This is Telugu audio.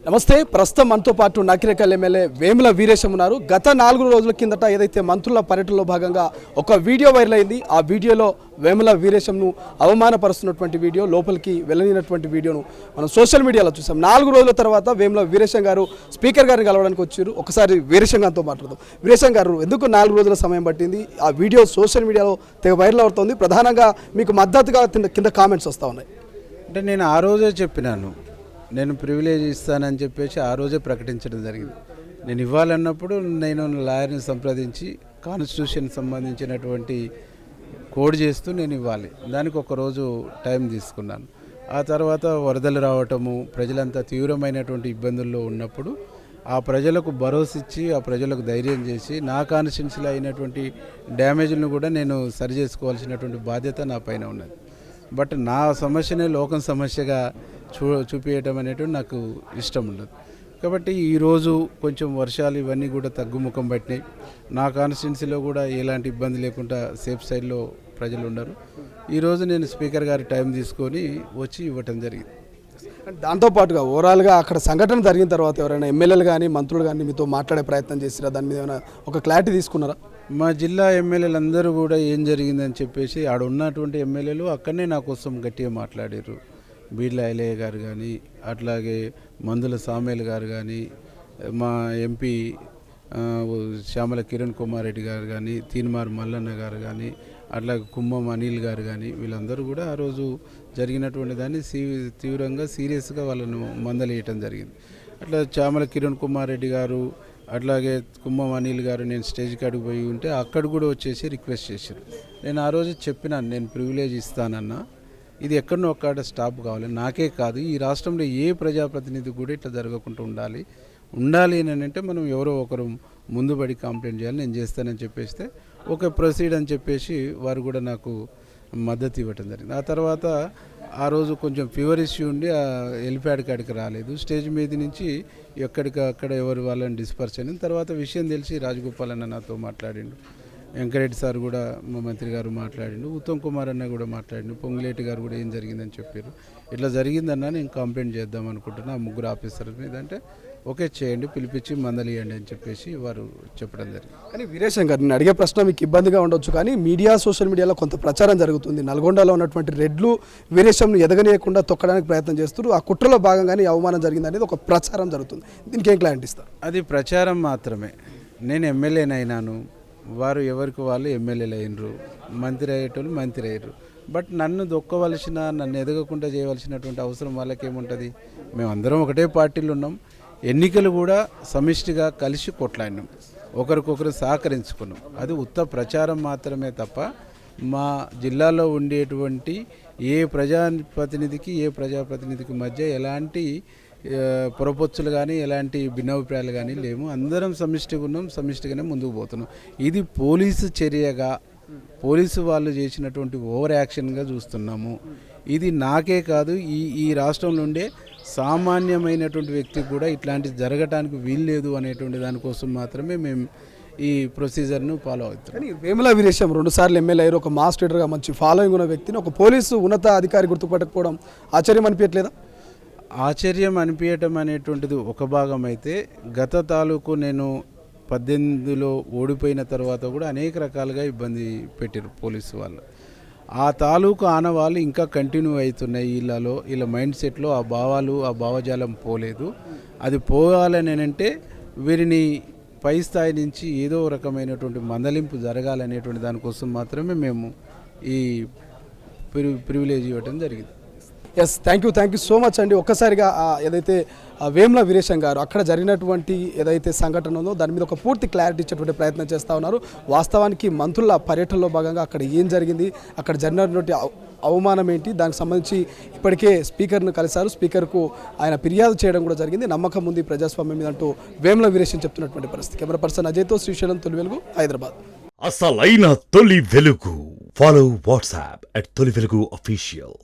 నమస్తే. ప్రస్తుతం మనతో పాటు నకిరేకల్ ఎమ్మెల్యే వేముల వీరేశం ఉన్నారు. గత 4 రోజుల కిందట ఏదైతే మంత్రుల పర్యటనలో భాగంగా ఒక వీడియో వైరల్ అయింది. ఆ వీడియోలో వేముల వీరేశంను అవమానపరుస్తున్నటువంటి వీడియో, లోపలికి వెళ్ళనినటువంటి వీడియోను మనం సోషల్ మీడియాలో చూసాం. 4 రోజుల తర్వాత వేముల వీరేశం గారు స్పీకర్ గారిని కలవడానికి వచ్చారు. ఒకసారి వీరేశం గారితో మాట్లాడదాం. వీరేశం గారు, ఎందుకు 4 రోజుల సమయం పట్టింది? ఆ వీడియో సోషల్ మీడియాలో తెగ వైరల్ అవుతుంది. ప్రధానంగా మీకు మద్దతుగా కింద కామెంట్స్ వస్తూ ఉన్నాయి. అంటే నేను ఆ రోజే చెప్పినాను, నేను ప్రివిలేజ్ ఇస్తానని చెప్పేసి ఆ రోజే ప్రకటించడం జరిగింది. నేను ఇవ్వాలన్నప్పుడు నేను లాయర్ని సంప్రదించి కాన్స్టిట్యూషన్ సంబంధించినటువంటి కోడ్ చేస్తూ నేను ఇవ్వాలి. దానికి ఒక రోజు టైం తీసుకున్నాను. ఆ తర్వాత వరదలు రావటము, ప్రజలంతా తీవ్రమైనటువంటి ఇబ్బందుల్లో ఉన్నప్పుడు ఆ ప్రజలకు భరోసా ఇచ్చి, ఆ ప్రజలకు ధైర్యం చేసి, నా కాన్స్టిట్యూన్సీలో అయినటువంటి డ్యామేజ్లను కూడా నేను సరి చేసుకోవాల్సినటువంటి బాధ్యత నా పైన ఉన్నది. బట్ నా సమస్యనే లోకం సమస్యగా చూపించడం అనేటువంటి నాకు ఇష్టం ఉండదు. కాబట్టి ఈరోజు కొంచెం వర్షాలు ఇవన్నీ కూడా తగ్గుముఖం పట్టినాయి. నా కాన్స్టిట్యున్సీలో కూడా ఎలాంటి ఇబ్బంది లేకుండా సేఫ్ సైడ్లో ప్రజలు ఉన్నారు. ఈరోజు నేను స్పీకర్ గారి టైం తీసుకొని వచ్చి ఇవ్వటం జరిగింది. దాంతోపాటుగా ఓవరాల్గా అక్కడ సంఘటన జరిగిన తర్వాత ఎవరైనా ఎమ్మెల్యేలు కానీ మంత్రులు కానీ మీతో మాట్లాడే ప్రయత్నం చేసిరా? దాని మీద ఏమైనా ఒక క్లారిటీ తీసుకున్నారా? మా జిల్లా ఎమ్మెల్యేలు అందరూ కూడా ఏం జరిగిందని చెప్పేసి ఆడ ఉన్నటువంటి ఎమ్మెల్యేలు అక్కడనే నా కోసం గట్టిగా మాట్లాడారు. బీడ్ల ఐలయ్య గారు కానీ, అట్లాగే మందుల సామేల్ గారు కానీ, మా ఎంపీ శ్యామల కిరణ్ కుమార్ రెడ్డి గారు కానీ, తీన్మార్ మల్లన్న గారు కానీ, అట్లాగే కుమ్మం అనిల్ గారు కానీ, వీళ్ళందరూ కూడా ఆ రోజు జరిగినటువంటి దాన్ని తీవ్రంగా సీరియస్గా వాళ్ళను మందలియటం జరిగింది. అట్లా శ్యామల కిరణ్ కుమార్ రెడ్డి గారు, అట్లాగే కుమ్మం అనిల్ గారు నేను స్టేజ్ కాడికి పోయి ఉంటే అక్కడ కూడా వచ్చేసి రిక్వెస్ట్ చేశారు. నేను ఆ రోజు చెప్పినాను, నేను ప్రివిలేజ్ ఇస్తానన్నా, ఇది ఎక్కడనో ఒక్కడ స్టాప్ కావాలి. నాకే కాదు, ఈ రాష్ట్రంలో ఏ ప్రజాప్రతినిధి కూడా ఇట్లా జరగకుండా ఉండాలి అని అంటే మనం ఎవరో ఒకరు ముందుబడి కంప్లైంట్ చేయాలి, నేను చేస్తానని చెప్పేస్తే ఓకే ప్రొసీడ్ అని చెప్పేసి వారు కూడా నాకు మద్దతు ఇవ్వటం జరిగింది. ఆ తర్వాత ఆ రోజు కొంచెం ఫీవర్ ఇష్యూ ఉండి హెలిప్యాడ్ కాడికి రాలేదు. స్టేజ్ మీద నుంచి ఎక్కడికక్కడ ఎవరు వాళ్ళని డిస్పర్స్ అయిన తర్వాత విషయం తెలిసి రాజగోపాల్ అన్న నాతో మాట్లాడిండు, వెంకరెడ్డి సార్ కూడా మా మంత్రి గారు మాట్లాడిండు, ఉత్తమ్ కుమార్ అన్న కూడా మాట్లాడిండు, పొంగులేటి గారు కూడా ఏం జరిగిందని చెప్పారు. ఇట్లా జరిగిందన్నా నేను కంప్లైంట్ చేద్దాం అనుకుంటున్నా ఆ 3 ఆఫీసర్ మీద. అంటే ఓకే చేయండి, పిలిపించి మందలియండి అని చెప్పేసి వారు చెప్పడం జరిగింది. కానీ వీరేశం గారు, నేను అడిగే ప్రశ్న మీకు ఇబ్బందిగా ఉండొచ్చు, కానీ సోషల్ మీడియాలో కొంత ప్రచారం జరుగుతుంది. నల్గొండలో ఉన్నటువంటి రెడ్లు వీరేశంను ఎదగనీయకుండా తొక్కడానికి ప్రయత్నం చేస్తారు. ఆ కుట్రలో భాగంగానే అవమానం జరిగింది అనేది ఒక ప్రచారం జరుగుతుంది. దీనికి ఏం క్లారిటీ ఇస్తారు? అది ప్రచారం మాత్రమే. నేను ఎమ్మెల్యేనైనాను, వారు ఎవరికి వాళ్ళు ఎమ్మెల్యేలు అయినరు, మంత్రి అయ్యేటోళ్ళు మంత్రి అయ్యారు. బట్ నన్ను దొక్కవలసిన, నన్ను ఎదగకుండా చేయవలసినటువంటి అవసరం వాళ్ళకి ఏముంటుంది? మేమందరం ఒకటే పార్టీలు ఉన్నాం. ఎన్నికలు కూడా సమిష్టిగా కలిసి కొట్లాడినాం, ఒకరికొకరు సహకరించుకున్నాం. అది ఉత్త ప్రచారం మాత్రమే తప్ప మా జిల్లాలో ఉండేటువంటి ఏ ప్రజాప్రతినిధికి మధ్య ఎలాంటి పొరపొచ్చులు కానీ ఎలాంటి భిన్నాభిప్రాయాలు కానీ లేవు. అందరం సమిష్టిగా ఉన్నాం, సమిష్టిగానే ముందుకు పోతున్నాం. ఇది పోలీసు చర్యగా, పోలీసు వాళ్ళు చేసినటువంటి ఓవర్ యాక్షన్గా చూస్తున్నాము. ఇది నాకే కాదు, ఈ రాష్ట్రంలో ఉండే సామాన్యమైనటువంటి వ్యక్తికి కూడా ఇట్లాంటిది జరగటానికి వీల్లేదు అనేటువంటి దానికోసం మాత్రమే మేము ఈ ప్రొసీజర్ను ఫాలో అవుతాం. కానీ వేముల వీరేశం 2 సార్లు ఎమ్మెల్యే అయ్యారు. ఒక మాస్ లీడర్గా మంచి ఫాలోయింగ్ ఉన్న వ్యక్తిని ఒక పోలీసు ఉన్నత అధికారి గుర్తుపట్టకపోవడం ఆశ్చర్యం అనిపించట్లేదా? ఆశ్చర్యం అనిపించటం అనేటువంటిది ఒక భాగం అయితే, గత తాలూకు నేను 18లో ఓడిపోయిన తర్వాత కూడా అనేక రకాలుగా ఇబ్బంది పెట్టారు పోలీసు వాళ్ళు. ఆ తాలూకు ఆనవాళ్ళు ఇంకా కంటిన్యూ అవుతున్నాయి. వీళ్ళ మైండ్ సెట్లో ఆ భావాలు, ఆ భావజాలం పోలేదు. అది పోవాలని అంటే వీరిని పై స్థాయి నుంచి ఏదో రకమైనటువంటి మందలింపు జరగాలనేటువంటి దానికోసం మాత్రమే మేము ఈ ప్రివిలేజ్ ఇవ్వటం జరిగింది. Yes, thank you so much అండి. ఒక్కసారిగా ఏదైతే వేముల వీరేశం గారు అక్కడ జరిగినటువంటి ఏదైతే సంఘటన ఉందో దాని మీద ఒక పూర్తి క్లారిటీ ఇచ్చేటువంటి ప్రయత్నం చేస్తూ ఉన్నారు. వాస్తవానికి మంత్రుల పర్యటనలో భాగంగా అక్కడ ఏం జరిగింది, అక్కడ జరిగినటువంటి అవమానం ఏంటి, దానికి సంబంధించి ఇప్పటికే స్పీకర్ను కలిశారు. స్పీకర్కు ఆయన ఫిర్యాదు చేయడం కూడా జరిగింది. నమ్మకం ఉంది ప్రజాస్వామ్యం మీద అంటూ వేముల వీరేశం చెప్తున్నటువంటి పరిస్థితి. కెమెరా పర్సన్ అజయ్తో శ్రీశైలం, తొలి వెలుగు, హైదరాబాద్. అసలైన తొలి వెలుగు. ఫాలో వాట్సాప్ @తొలి వెలుగు అఫీషియల్.